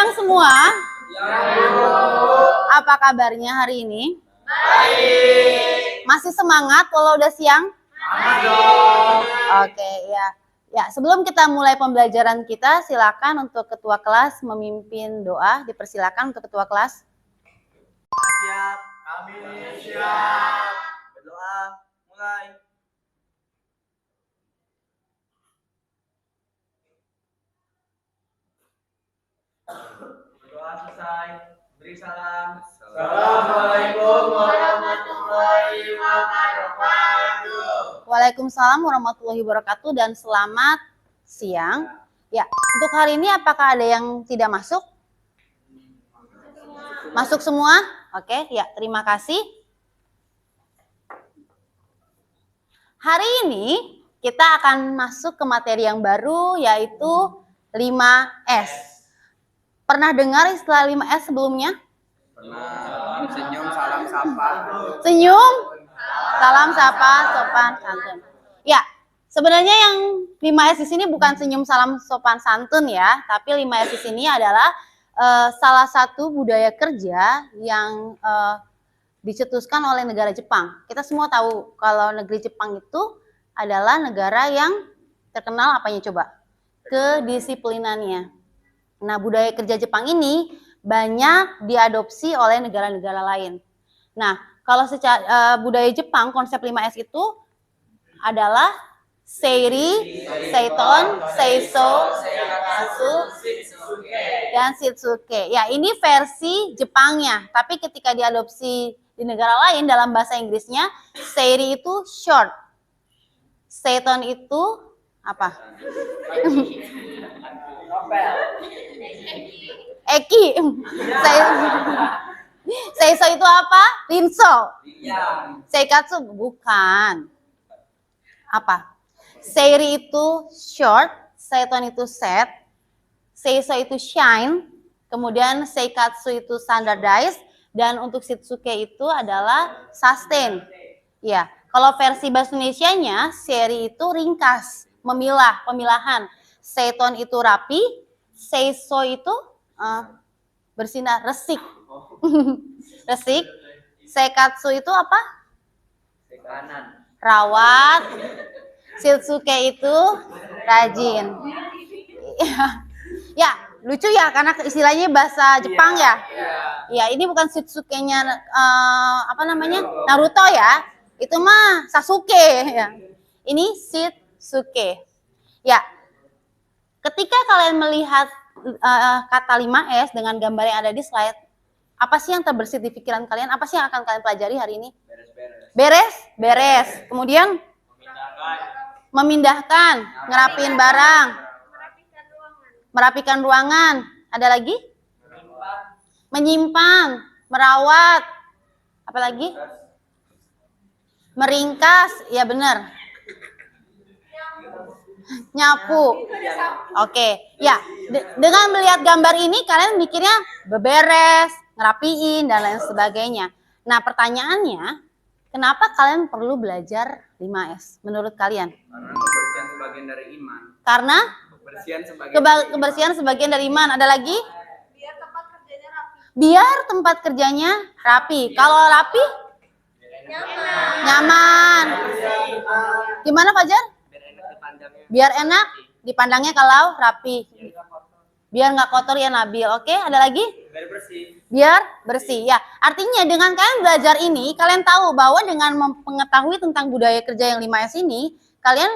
Siang semua. Apa kabarnya hari ini? Baik. Masih semangat kalau udah siang? Oke, ya. Ya, sebelum kita mulai pembelajaran kita, silakan untuk ketua kelas memimpin doa. Dipersilakan untuk ketua kelas. Siap. Kami siap. Berdoa, mulai. Berdoa selesai. Beri salam. Assalamualaikum warahmatullahi wabarakatuh. Waalaikumsalam warahmatullahi wabarakatuh dan selamat siang. Ya, untuk hari ini apakah ada yang tidak masuk? Masuk semua? Oke, ya, terima kasih. Hari ini kita akan masuk ke materi yang baru yaitu 5S. Pernah dengar istilah 5S sebelumnya? Pernah. Senyum, salam, sapa. Senyum, salam, sapa, sopan, santun. Ya, sebenarnya yang 5S di sini bukan senyum, salam, sopan, santun ya, tapi 5S di sini adalah salah satu budaya kerja yang dicetuskan oleh negara Jepang. Kita semua tahu kalau negeri Jepang itu adalah negara yang terkenal apanya coba? Kedisiplinannya. Nah, budaya kerja Jepang ini banyak diadopsi oleh negara-negara lain. Nah, kalau secara budaya Jepang, konsep 5S itu adalah Seiri, Seiton, Seiso, Seiatsu, dan Shitsuke. Ya, ini versi Jepangnya. Tapi ketika diadopsi di negara lain dalam bahasa Inggrisnya, Seiri itu short. Seiton itu apa? Eki. Seiso itu apa? Rinso. Seikatsu bukan. Apa? Seiri itu short, Seiton itu set, Seiso itu shine, kemudian Seikatsu itu standardized, dan untuk Shitsuke itu adalah sustain. Ya, kalau versi bahasa Indonesianya, Seiri itu ringkas, memilah, pemilahan. Seiton itu rapi, Seiso itu bersinar, resik. Resik. Seikatsu itu apa? Rawat. Shitsuke itu rajin. Ya, lucu ya karena istilahnya bahasa Jepang ya. Ya, ini bukan Shitsuke-nya apa namanya? Naruto ya. Itu mah Sasuke ya. Ini Shitsuke. Ya. Ketika kalian melihat kata 5S dengan gambar yang ada di slide, apa sih yang terbersit di pikiran kalian? Apa sih yang akan kalian pelajari hari ini? Beres. Beres. Kemudian memindahkan, ngerapiin barang, merapikan ruangan. Ada lagi? Menyimpan, merawat. Apa lagi? Meringkas, ya benar. Nyapu. Oke, ya. Dengan melihat gambar ini kalian mikirnya beberes, ngerapiin dan lain sebagainya. Nah, pertanyaannya, kenapa kalian perlu belajar 5S menurut kalian? Karena kebersihan sebagian dari iman. Karena Kebersihan sebagian dari iman. Ada lagi? Biar tempat kerjanya rapi. Biar tempat kerjanya rapi. Kalau rapi? Nyaman. Gimana Fajar? Biar enak dipandangnya kalau rapi. Biar nggak kotor ya Nabil. Oke, ada lagi? Biar bersih. Biar bersih. Ya, artinya dengan kalian belajar ini, kalian tahu bahwa dengan mengetahui tentang budaya kerja yang 5S ini, kalian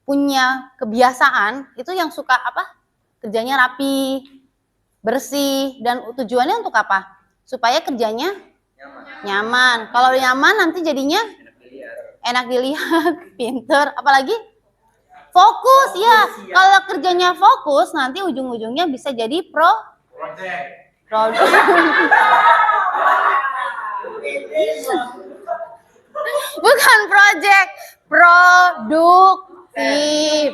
punya kebiasaan itu yang suka apa? Kerjanya rapi, bersih, dan tujuannya untuk apa? Supaya kerjanya nyaman. Kalau nyaman nanti jadinya enak dilihat, pinter, apalagi fokus ya. Kalau kerjanya fokus nanti ujung-ujungnya bisa jadi bukan project, produktif.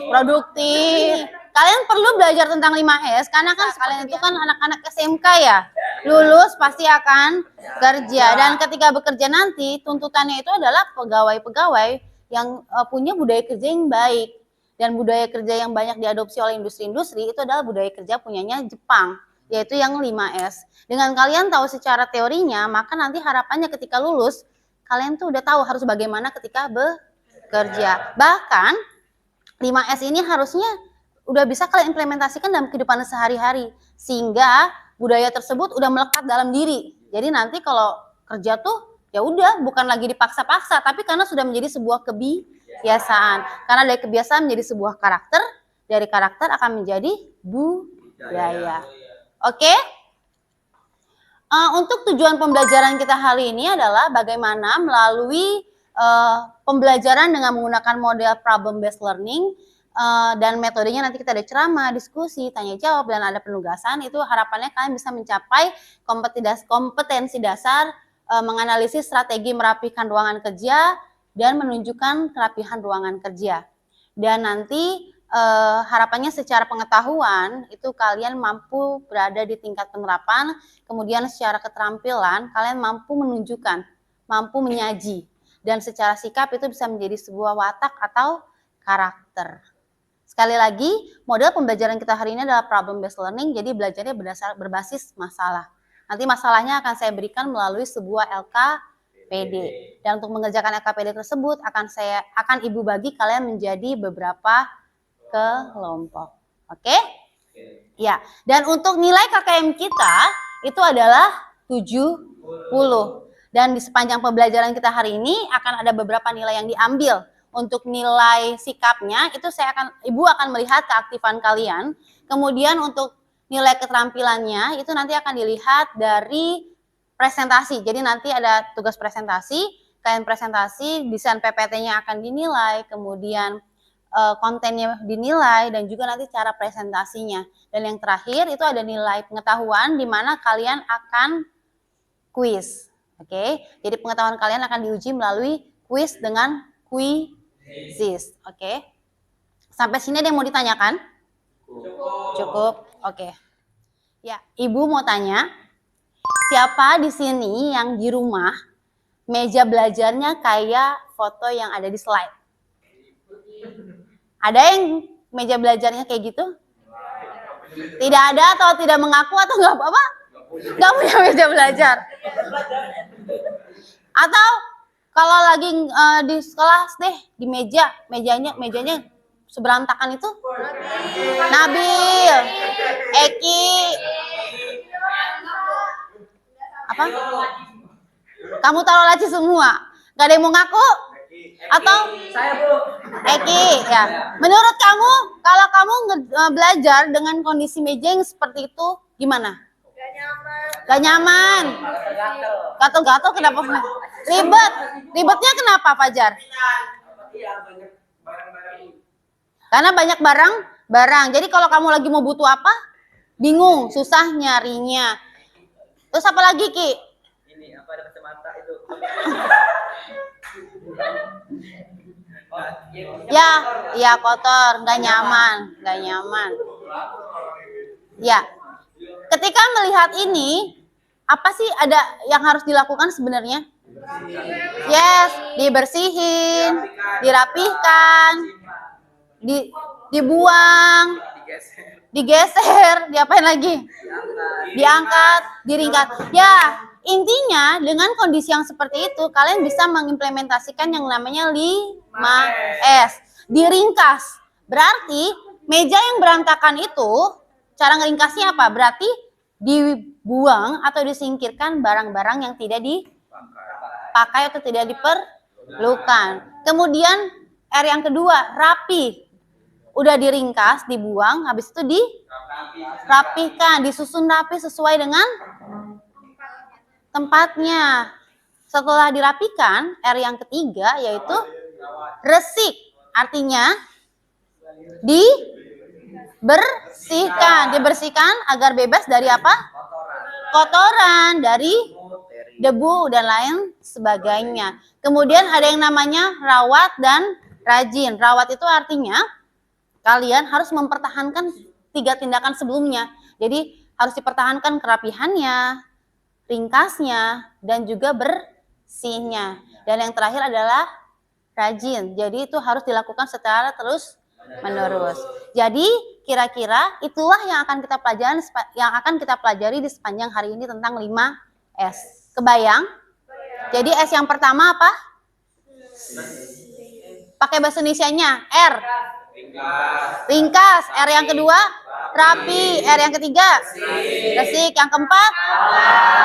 Kalian perlu belajar tentang 5S karena kan kalian itu kan anak-anak SMK ya. Lulus pasti akan kerja dan ketika bekerja nanti tuntutannya itu adalah pegawai-pegawai yang punya budaya kerja yang baik. Dan budaya kerja yang banyak diadopsi oleh industri-industri itu adalah budaya kerja punyanya Jepang. yaitu yang 5S. Dengan kalian tahu secara teorinya, maka nanti harapannya ketika lulus, kalian tuh udah tahu harus bagaimana ketika bekerja. Bahkan 5S ini harusnya udah bisa kalian implementasikan dalam kehidupan sehari-hari, sehingga budaya tersebut udah melekat dalam diri. Jadi nanti kalau kerja tuh ya udah bukan lagi dipaksa-paksa, tapi karena sudah menjadi sebuah kebiasaan. Karena dari kebiasaan menjadi sebuah karakter, dari karakter akan menjadi budaya. Oke? Untuk tujuan pembelajaran kita hari ini adalah bagaimana melalui pembelajaran dengan menggunakan model problem based learning dan metodenya nanti kita ada ceramah, diskusi, tanya jawab, dan ada penugasan. Itu harapannya kalian bisa mencapai kompetensi dasar menganalisis strategi merapikan ruangan kerja dan menunjukkan kerapihan ruangan kerja. Dan nanti harapannya secara pengetahuan itu kalian mampu berada di tingkat penerapan, kemudian secara keterampilan kalian mampu menunjukkan, mampu menyaji, dan secara sikap itu bisa menjadi sebuah watak atau karakter. Sekali lagi, model pembelajaran kita hari ini adalah problem based learning, jadi belajarnya berbasis masalah. Nanti masalahnya akan saya berikan melalui sebuah LKPD. Dan untuk mengerjakan LKPD tersebut akan Ibu bagi kalian menjadi beberapa kelompok. Oke? Ya. Dan untuk nilai KKM kita itu adalah 70. Dan di sepanjang pembelajaran kita hari ini akan ada beberapa nilai yang diambil. Untuk nilai sikapnya itu Ibu akan melihat keaktifan kalian. Kemudian untuk nilai keterampilannya itu nanti akan dilihat dari presentasi. Jadi nanti ada tugas presentasi, kalian presentasi, desain PPT-nya akan dinilai, kemudian kontennya dinilai, dan juga nanti cara presentasinya. Dan yang terakhir itu ada nilai pengetahuan di mana kalian akan kuis. Oke, jadi pengetahuan kalian akan diuji melalui kuis dengan quizzes. Oke, sampai sini ada yang mau ditanyakan? Cukup. Oke. Ya, Ibu mau tanya, siapa di sini yang di rumah meja belajarnya kayak foto yang ada di slide? Ada yang meja belajarnya kayak gitu? Tidak ada atau tidak mengaku atau nggak apa-apa? Nggak punya meja belajar? Atau kalau lagi di sekolah deh, di mejanya seberantakan itu? Nabil, Eki, apa? Kamu taruh laci semua? Gak ada yang mau ngaku? Atau Saya, Bu. Eki, ya. Menurut kamu, kalau kamu belajar dengan kondisi meja yang seperti itu, gimana? Gak nyaman. Gatel-gatel kenapa? Ribet. Ribetnya kenapa, Fajar? Karena banyak barang. Jadi kalau kamu lagi mau butuh apa, bingung, susah nyarinya. Terus apa lagi, Ki? Ini apa, ada kacamata itu. Ya kotor, nggak nyaman. Ya, ketika melihat ini, apa sih ada yang harus dilakukan sebenarnya? Yes, dibersihin, dirapihkan, dibuang, digeser, diapain lagi? Diangkat, diringkat. Ya, intinya dengan kondisi yang seperti itu, kalian bisa mengimplementasikan yang namanya 5S. Diringkas. Berarti meja yang berantakan itu, cara ngeringkasnya apa? Berarti dibuang atau disingkirkan barang-barang yang tidak dipakai atau tidak diperlukan. Kemudian R yang kedua, rapi. Udah diringkas, dibuang, habis itu dirapihkan, disusun rapi sesuai dengan tempatnya. Setelah dirapikan, R yang ketiga yaitu resik. Artinya dibersihkan agar bebas dari apa? Kotoran, dari debu dan lain sebagainya. Kemudian ada yang namanya rawat dan rajin. Rawat itu artinya kalian harus mempertahankan 3 tindakan sebelumnya. Jadi harus dipertahankan kerapihannya, ringkasnya, dan juga bersihnya. Dan yang terakhir adalah rajin. Jadi itu harus dilakukan secara terus menerus. Jadi kira-kira itulah yang akan kita pelajari di sepanjang hari ini tentang 5S. Kebayang? Jadi S yang pertama apa? Pakai bahasa Indonesianya R. Ringkas. R yang kedua rapi. R yang ketiga resik. Yang keempat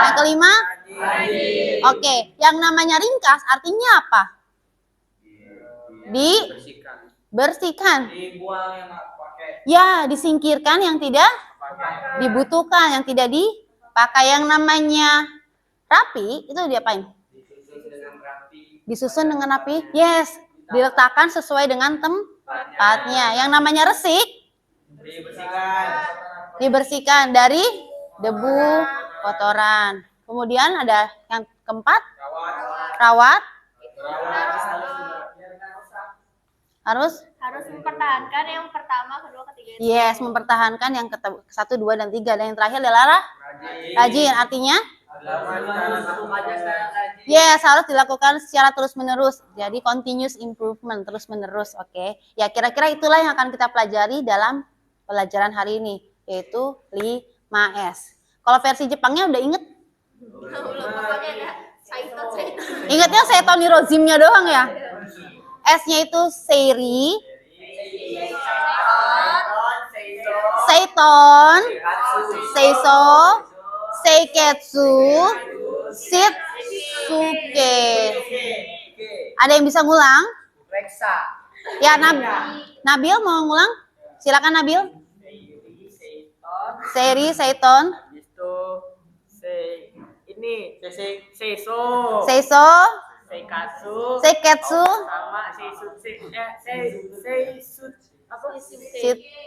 yang kelima oke. Yang namanya ringkas artinya apa? Dibersihkan. Dibuang yang nggak pakai. Ya, disingkirkan yang tidak dibutuhkan, yang tidak dipakai. Yang namanya rapi itu diapain? Disusun dengan rapi. Disusun dengan rapi. Yes, diletakkan sesuai dengan tempatnya. Yang namanya resik dibersihkan dari debu, kotoran. Kemudian ada yang keempat, rawat. Harus mempertahankan yang pertama, kedua, ketiga. yes, mempertahankan yang satu, dua, dan tiga. Dan yang terakhir adalah rajin. Artinya yes, harus dilakukan secara terus-menerus. Jadi continuous improvement, terus-menerus. Oke. Ya, kira-kira itulah yang akan kita pelajari dalam pelajaran hari ini, yaitu 5S. Kalau versi Jepangnya udah inget? Pokoknya ada Saito. Ingatnya setonirozimnya doang ya? S-nya itu seiri, seiton, seiso, seiketsu, shitsuke. Ada yang bisa ngulang? Reksa. Ya, Nabil mau ngulang? Silakan Nabil. Seiri, seiton, Seiso. seiso, Seikatsu. seiketsu, Sama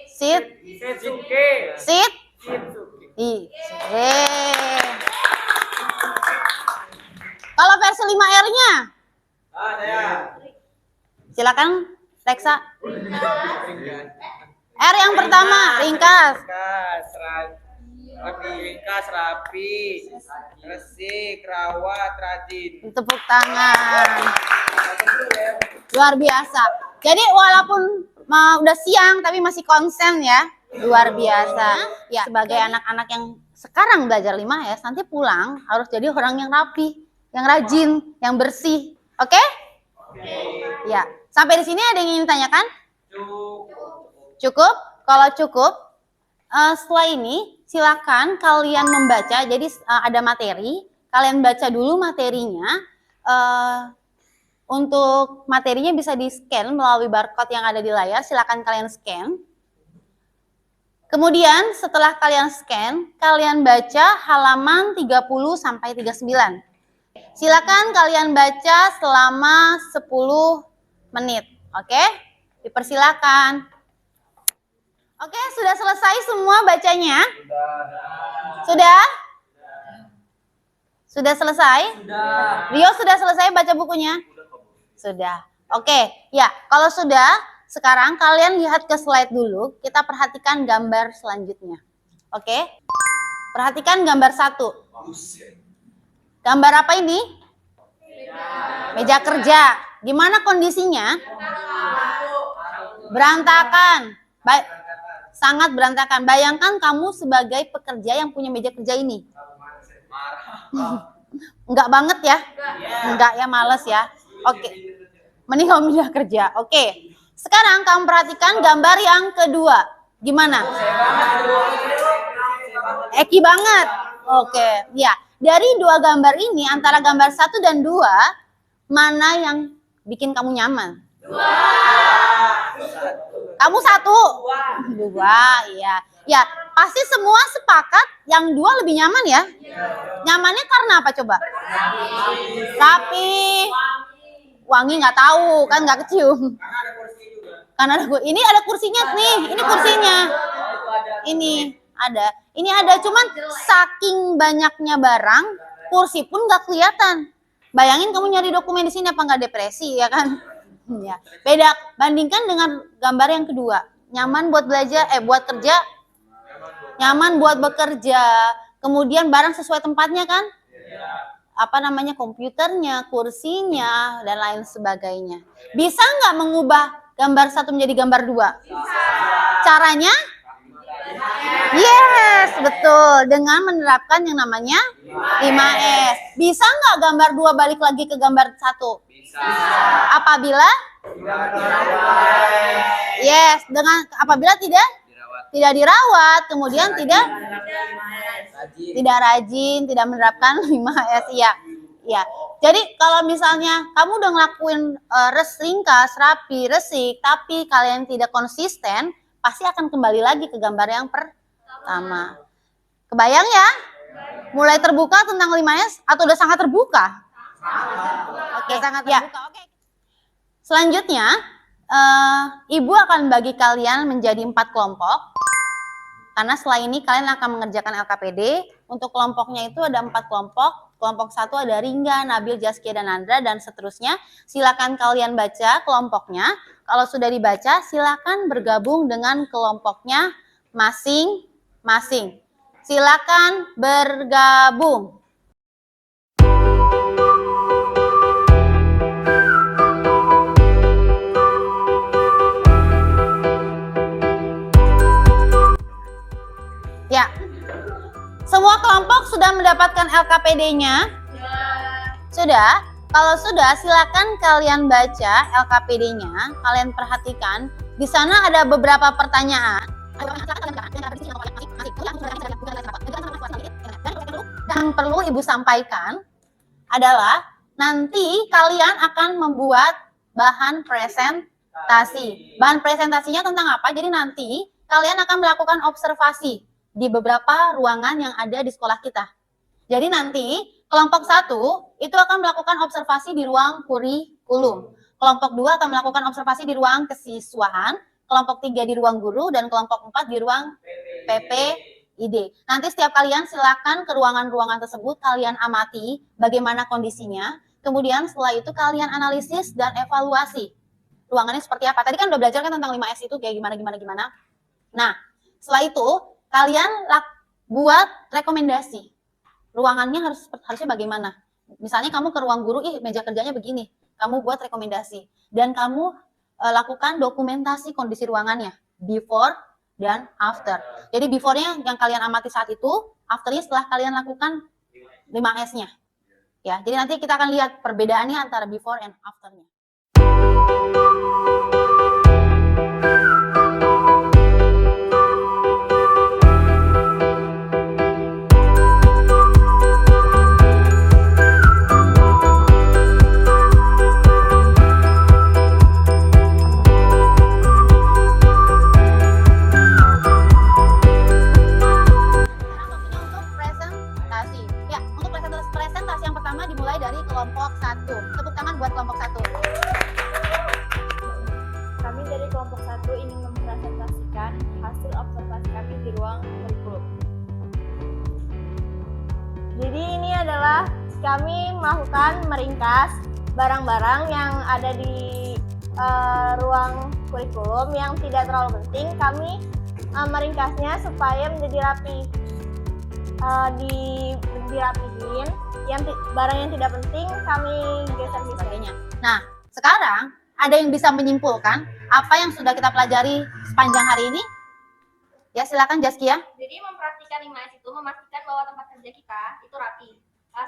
Setsuke. Kalau versi 5R-nya? Silakan Reksa. R yang pertama, ringkas. Ringkas, rapi, resik, rawat, rajin. Tepuk tangan. Luar biasa. Jadi walaupun udah siang tapi masih konsen ya. Luar biasa. Ya, sebagai anak-anak yang sekarang belajar 5S, nanti pulang harus jadi orang yang rapi, yang rajin, yang bersih. Oke? Ya. Sampai di sini ada yang ingin ditanyakan? Cukup? Kalau cukup, setelah ini silakan kalian membaca. Jadi ada materi, kalian baca dulu materinya. Untuk materinya bisa di-scan melalui barcode yang ada di layar. Silakan kalian scan. Kemudian setelah kalian scan, kalian baca halaman 30 sampai 39. Silakan kalian baca selama 10 menit. Oke? Dipersilakan. Oke, sudah selesai semua bacanya? Sudah? Sudah selesai? Rio sudah selesai baca bukunya? Sudah. Oke, ya. Kalau sudah, sekarang kalian lihat ke slide dulu. Kita perhatikan gambar selanjutnya. Oke? Perhatikan gambar 1. Gambar apa ini? Meja kerja. Gimana kondisinya? Berantakan. Sangat berantakan. Bayangkan kamu sebagai pekerja yang punya meja kerja ini. Enggak banget ya? Enggak ya, males ya. Oke. Mending kamu pindah kerja. Oke. Sekarang kamu perhatikan gambar yang kedua. Gimana? Eki banget. Oke. Ya. Dari dua gambar ini, antara gambar 1 dan 2, mana yang bikin kamu nyaman? Kamu 1? 2, iya. Ya, pasti semua sepakat yang 2 lebih nyaman ya? Nyamannya karena apa coba? Rapi. Wangi nggak tahu, kan nggak kecium. Karena ini ada kursinya nih, ini kursinya. Ini ada. Ini ada, cuman saking banyaknya barang, kursi pun nggak kelihatan. Bayangin kamu nyari dokumen di sini, apa nggak depresi ya kan? Ya. Beda, bandingkan dengan gambar yang kedua. Nyaman buat belajar, buat kerja, nyaman buat bekerja. Kemudian barang sesuai tempatnya kan? Apa namanya, komputernya, kursinya, dan lain sebagainya. Bisa nggak mengubah gambar 1 menjadi gambar 2? Caranya? Yes, betul. Dengan menerapkan yang namanya 5S. Bisa nggak gambar 2 balik lagi ke gambar 1? Bisa. Apabila? Yes, dengan apabila tidak dirawat, kemudian tidak rajin, tidak menerapkan 5S. Iya. Ya. Jadi kalau misalnya kamu udah ngelakuin ringkas, rapi, resik, tapi kalian tidak konsisten, pasti akan kembali lagi ke gambar yang pertama. Kebayang ya? Mulai terbuka tentang 5S atau udah sangat terbuka? Oke, sangat terbuka. Oke. Selanjutnya, Ibu akan bagi kalian menjadi 4 kelompok. Karena setelah ini kalian akan mengerjakan LKPD. Untuk kelompoknya itu ada 4 kelompok. Kelompok 1 ada Ringga, Nabil, Zaskia, dan Andra, dan seterusnya. Silakan kalian baca kelompoknya. Kalau sudah dibaca, silakan bergabung dengan kelompoknya masing-masing. Silakan bergabung. Ya, semua kelompok sudah mendapatkan LKPD-nya? Sudah? Kalau sudah, silakan kalian baca LKPD-nya. Kalian perhatikan, di sana ada beberapa pertanyaan. Yang perlu Ibu sampaikan adalah nanti kalian akan membuat bahan presentasi. Bahan presentasinya tentang apa? Jadi nanti kalian akan melakukan observasi di beberapa ruangan yang ada di sekolah kita. Jadi nanti kelompok 1 itu akan melakukan observasi di ruang kurikulum. Kelompok 2 akan melakukan observasi di ruang kesiswaan. Kelompok 3 di ruang guru dan kelompok 4 di ruang PPID. Nanti setiap kalian silakan ke ruangan-ruangan tersebut, kalian amati bagaimana kondisinya. Kemudian setelah itu kalian analisis dan evaluasi. Ruangannya seperti apa? Tadi kan udah belajar kan tentang 5S itu kayak gimana. Nah, setelah itu kalian buat rekomendasi. Ruangannya harusnya bagaimana? Misalnya kamu ke ruang guru, meja kerjanya begini. Kamu buat rekomendasi. Dan kamu lakukan dokumentasi kondisi ruangannya. Before dan after. Jadi before-nya yang kalian amati saat itu, after-nya setelah kalian lakukan 5S-nya. Ya, jadi nanti kita akan lihat perbedaannya antara before and after-nya. Kelompok 1. Tepuk tangan buat kelompok 1. Kami dari kelompok 1 ingin mempresentasikan hasil observasi kami di ruang kurikulum. Jadi ini adalah kami melakukan meringkas barang-barang yang ada di ruang kurikulum yang tidak terlalu penting. Kami meringkasnya supaya menjadi rapi. Dirapihin. Barang yang tidak penting kami geser-gesernya. Nah, sekarang ada yang bisa menyimpulkan apa yang sudah kita pelajari sepanjang hari ini? Ya, silakan Zaskia. Jadi memperhatikan 5S itu memastikan bahwa tempat kerja kita itu rapi.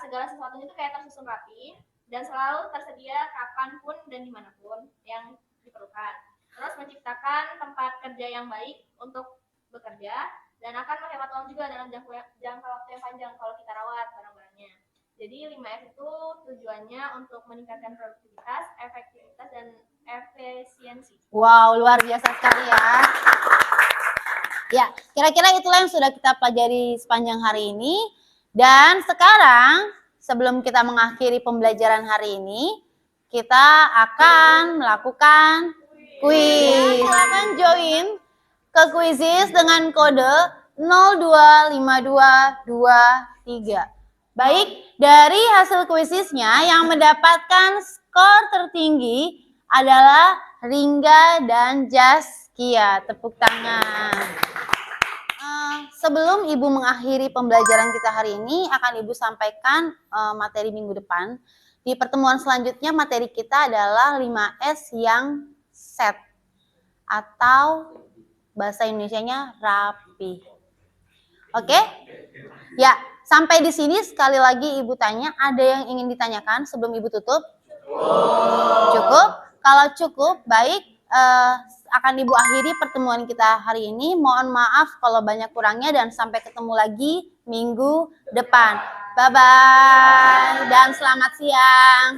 Segala sesuatunya itu kayak tersusun rapi dan selalu tersedia kapanpun dan dimanapun yang diperlukan. Terus menciptakan tempat kerja yang baik untuk bekerja dan akan menghemat uang juga dalam jangka waktu yang panjang kalau kita rawat barang-barangnya. Jadi 5S itu tujuannya untuk meningkatkan produktivitas, efektivitas, dan efisiensi. Wow, luar biasa sekali ya. Ya, kira-kira itulah yang sudah kita pelajari sepanjang hari ini. Dan sekarang, sebelum kita mengakhiri pembelajaran hari ini, kita akan melakukan kuis. Silakan join ke Quizizz dengan kode 025223. Baik, dari hasil kuisisnya yang mendapatkan skor tertinggi adalah Ringga dan Zaskia. Tepuk tangan. Sebelum Ibu mengakhiri pembelajaran kita hari ini, akan Ibu sampaikan materi minggu depan. Di pertemuan selanjutnya materi kita adalah 5S yang set atau bahasa Indonesianya rapi. Oke? Ya, sampai di sini sekali lagi Ibu tanya, ada yang ingin ditanyakan sebelum Ibu tutup? Cukup? Kalau cukup, baik, akan Ibu akhiri pertemuan kita hari ini. Mohon maaf kalau banyak kurangnya dan sampai ketemu lagi minggu depan. Bye-bye dan selamat siang.